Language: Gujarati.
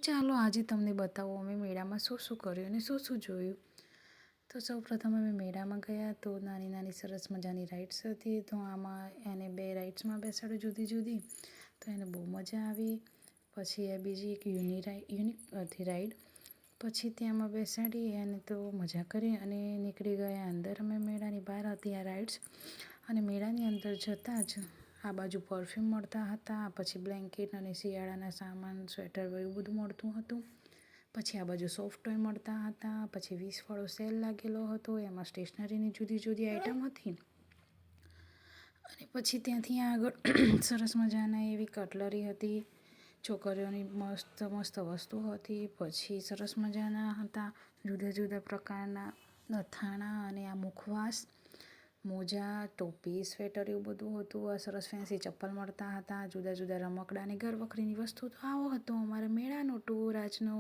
ચાલો આજે તમને બતાવો અમે મેળામાં શું શું કર્યું અને શું શું જોયું. તો સૌપ્રથમ અમે મેળામાં ગયા તો નાની નાની સરસ મજાની રાઇડ્સ હતી. તો આમાં એને 2 રાઇડ્સમાં બેસાડ્યું જુદી જુદી, તો એને બહુ મજા આવી. પછી એ બીજી એક યુનિક હતી રાઈડ. પછી ત્યાંમાં બેસાડી અને તો મજા કરી અને નીકળી ગયા અંદર. અમે મેળાની બહાર હતી આ રાઇડ્સ અને મેળાની અંદર જતાં જ આ બાજુ પરફ્યુમ મળતા હતા, પછી બ્લેન્કેટ અને શિયાળાના સામાન, સ્વેટર એવું બધું મળતું હતું. પછી આ બાજુ સોફ્ટ ટોય મળતા હતા. પછી 20વાળો સેલ લાગેલો હતો, એમાં સ્ટેશનરીની જુદી જુદી આઈટમ હતી. અને પછી ત્યાંથી આગળ સરસ મજાના એવી કટલરી હતી, છોકરીઓની મસ્ત મસ્ત વસ્તુ હતી. પછી સરસ મજાના હતા જુદા જુદા પ્રકારના અથાણા અને આ મુખવાસ, મોજા, ટોપી, સ્વેટર એવું બધું હતું. આ સરસ ફેન્સી ચપ્પલ મળતા હતા, જુદા જુદા રમકડાની ઘર વખરીની વસ્તુ. તો આવો હતો અમારા મેળાનો ટૂર આજનો.